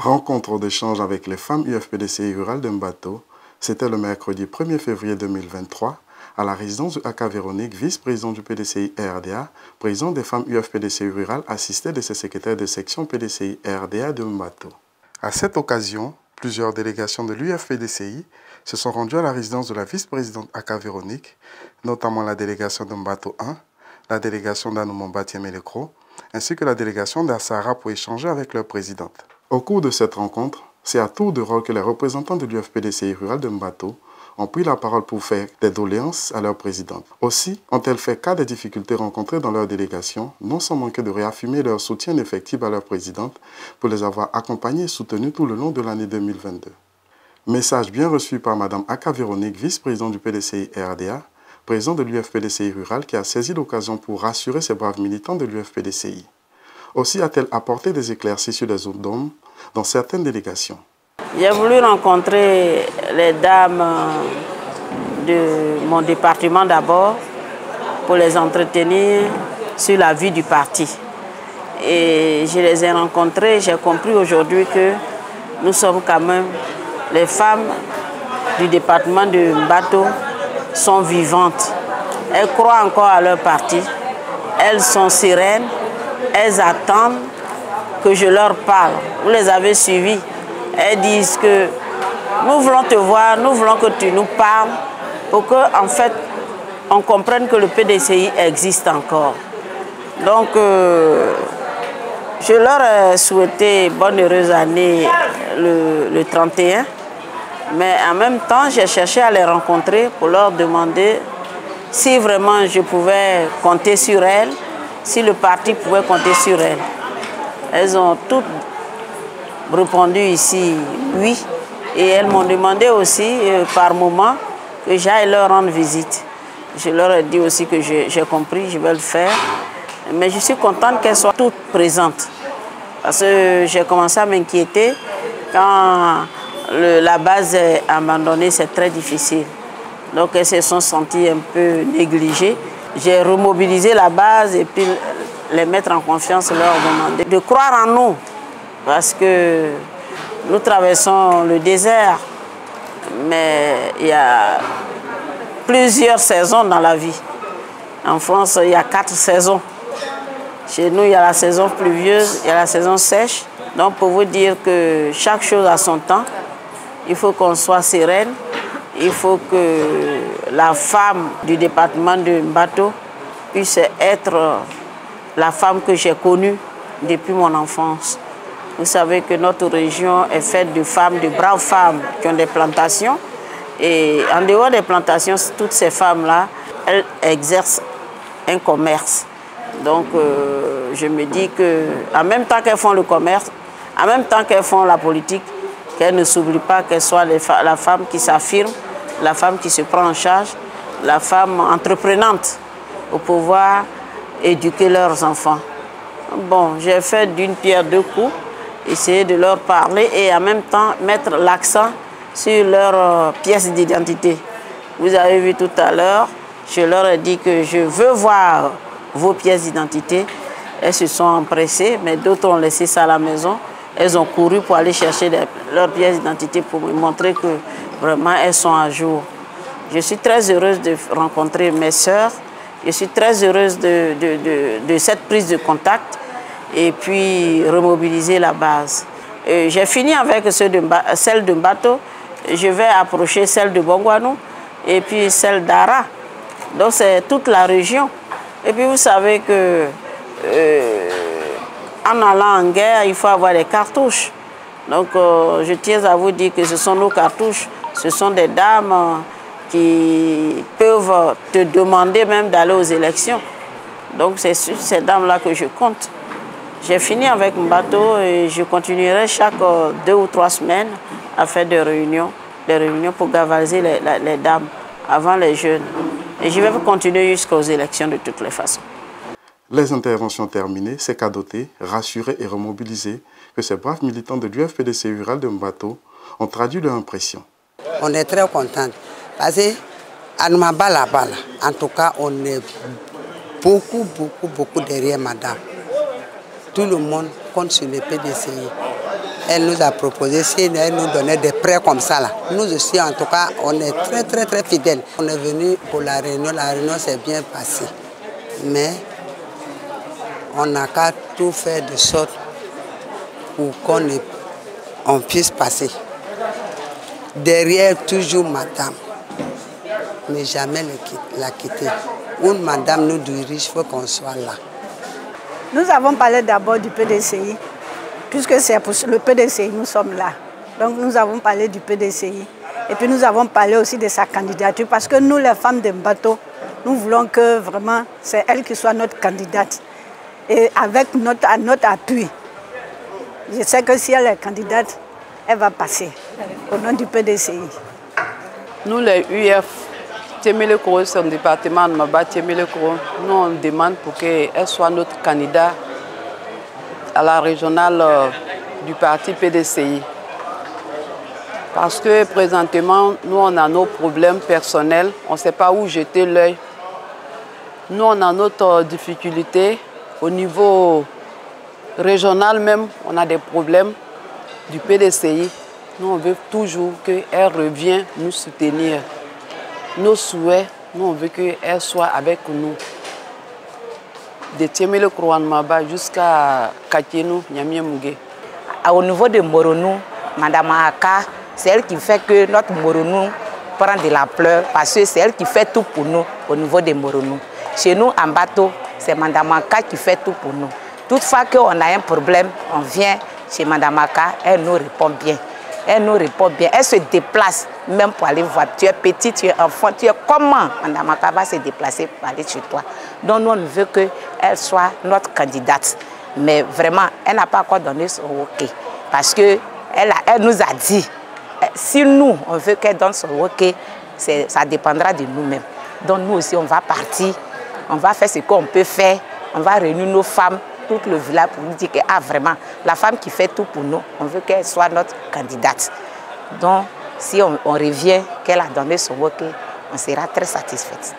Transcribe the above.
Rencontre d'échange avec les femmes UFPDCI rurales de Mbato, c'était le mercredi 1er février 2023 à la résidence de Aka Véronique, vice-président du PDCI RDA, président des femmes UFPDCI rurales, assistée de ses secrétaires de section PDCI RDA de Mbato. À cette occasion, plusieurs délégations de l'UFPDCI se sont rendues à la résidence de la vice-présidente Aka Véronique, notamment la délégation de Mbato 1, la délégation d'Anoumamba-Tiamélécro, ainsi que la délégation d'Assara pour échanger avec leur présidente. Au cours de cette rencontre, c'est à tour de rôle que les représentants de l'UFPDCI rural de Mbato ont pris la parole pour faire des doléances à leur présidente. Aussi, ont-elles fait cas des difficultés rencontrées dans leur délégation, non sans manquer de réaffirmer leur soutien effectif à leur présidente pour les avoir accompagnées et soutenues tout le long de l'année 2022. Message bien reçu par Mme Aka Véronique, vice-présidente du PDCI RDA, président de l'UFPDCI rural, qui a saisi l'occasion pour rassurer ces braves militants de l'UFPDCI. Aussi a-t-elle apporté des éclaircies sur les zones d'hommes dans certaines délégations. J'ai voulu rencontrer les dames de mon département d'abord pour les entretenir sur la vie du parti. Et je les ai rencontrées, j'ai compris aujourd'hui que nous sommes quand même, les femmes du département de Mbato sont vivantes. Elles croient encore à leur parti, elles sont sereines. Elles attendent que je leur parle. Vous les avez suivies. Elles disent que nous voulons te voir, nous voulons que tu nous parles pour qu'en fait, on comprenne que le PDCI existe encore. Donc, je leur ai souhaité bonne heureuse année le 31. Mais en même temps, j'ai cherché à les rencontrer pour leur demander si vraiment je pouvais compter sur elles, si le parti pouvait compter sur elles. Elles ont toutes répondu ici oui. Et elles m'ont demandé aussi par moment que j'aille leur rendre visite. Je leur ai dit aussi que j'ai compris, je vais le faire. Mais je suis contente qu'elles soient toutes présentes. Parce que j'ai commencé à m'inquiéter quand la base est abandonnée, c'est très difficile. Donc elles se sont senties un peu négligées. J'ai remobilisé la base et puis les mettre en confiance, leur demander de croire en nous. Parce que nous traversons le désert, mais il y a plusieurs saisons dans la vie. En France, il y a 4 saisons. Chez nous, il y a la saison pluvieuse, il y a la saison sèche. Donc pour vous dire que chaque chose a son temps, il faut qu'on soit sereine. Il faut que la femme du département de Mbato puisse être la femme que j'ai connue depuis mon enfance. Vous savez que notre région est faite de femmes, de braves femmes qui ont des plantations. Et en dehors des plantations, toutes ces femmes-là, elles exercent un commerce. Donc je me dis qu'en même temps qu'elles font le commerce, en même temps qu'elles font la politique, qu'elles ne s'oublient pas qu'elles soient la femme qui s'affirme, la femme qui se prend en charge, la femme entreprenante pour pouvoir éduquer leurs enfants. Bon, j'ai fait d'une pierre deux coups, essayer de leur parler et en même temps mettre l'accent sur leur pièce d'identité. Vous avez vu tout à l'heure, je leur ai dit que je veux voir vos pièces d'identité. Elles se sont empressées, mais d'autres ont laissé ça à la maison. Elles ont couru pour aller chercher leurs pièces d'identité pour me montrer que vraiment elles sont à jour. Je suis très heureuse de rencontrer mes sœurs. Je suis très heureuse de cette prise de contact et puis remobiliser la base. J'ai fini avec celle de Mbato. Je vais approcher celle de Bongwanou et puis celle d'Ara. Donc c'est toute la région. Et puis vous savez que en allant en guerre, il faut avoir des cartouches. Donc je tiens à vous dire que ce sont nos cartouches. Ce sont des dames qui peuvent te demander même d'aller aux élections. Donc c'est sur ces dames-là que je compte. J'ai fini avec Mbato et je continuerai chaque 2 ou 3 semaines à faire des réunions pour gavaliser les dames avant les jeunes. Et je vais continuer jusqu'aux élections de toutes les façons. Les interventions terminées, c'est qu'à doter, rassurer et remobiliser que ces braves militants de l'UFPDCI rural de Mbato ont traduit leur impression. On est très contents parce que Anoumamba, en tout cas, on est beaucoup derrière madame. Tout le monde compte sur le PDCI. Elle nous a proposé, si elle nous donnait des prêts comme ça là. Nous aussi, en tout cas, on est très fidèles. On est venu pour la réunion s'est bien passée. Mais on n'a qu'à tout faire de sorte pour qu'on puisse passer. Derrière, toujours madame, mais jamais la quitter. Une madame nous dirige, il faut qu'on soit là. Nous avons parlé d'abord du PDCI, puisque c'est pour le PDCI nous sommes là. Donc nous avons parlé du PDCI. Et puis nous avons parlé aussi de sa candidature, parce que nous, les femmes de Mbato, nous voulons que vraiment c'est elle qui soit notre candidate. Et avec notre appui, je sais que si elle est candidate, elle va passer au nom du PDCI. Nous, les UF, Tiemelekoro, c'est un département de Maba Tiemelekoro. Nous, on demande pour qu'elle soit notre candidat à la régionale du parti PDCI. Parce que présentement, nous, on a nos problèmes personnels. On ne sait pas où jeter l'œil. Nous, on a notre difficulté. Au niveau régional même, on a des problèmes du PDCI. Nous, on veut toujours qu'elle revienne nous soutenir. Nos souhaits, nous, on veut qu'elle soit avec nous. De Tiemelekoro Maba jusqu'à Katiénou, Nyamiamougué. Au niveau de Moronou, Madame Aka, c'est elle qui fait que notre Moronou prend de la pleur, parce que c'est elle qui fait tout pour nous au niveau de Moronou. Chez nous, en bateau, c'est Madame Aka qui fait tout pour nous. Toutefois qu'on a un problème, on vient chez Madame Aka, elle nous répond bien. Elle nous répond bien. Elle se déplace même pour aller voir. Tu es petit, tu es enfant, tu es comment Madame Aka va se déplacer pour aller chez toi. Donc nous, on veut qu'elle soit notre candidate. Mais vraiment, elle n'a pas encore donné son OK. Parce qu'elle nous a dit, si nous, on veut qu'elle donne son OK, ça dépendra de nous-mêmes. Donc nous aussi, on va partir. On va faire ce qu'on peut faire. On va réunir nos femmes, tout le village pour nous dire que vraiment, la femme qui fait tout pour nous, on veut qu'elle soit notre candidate. Donc, si on revient, qu'elle a donné son OK, on sera très satisfaite.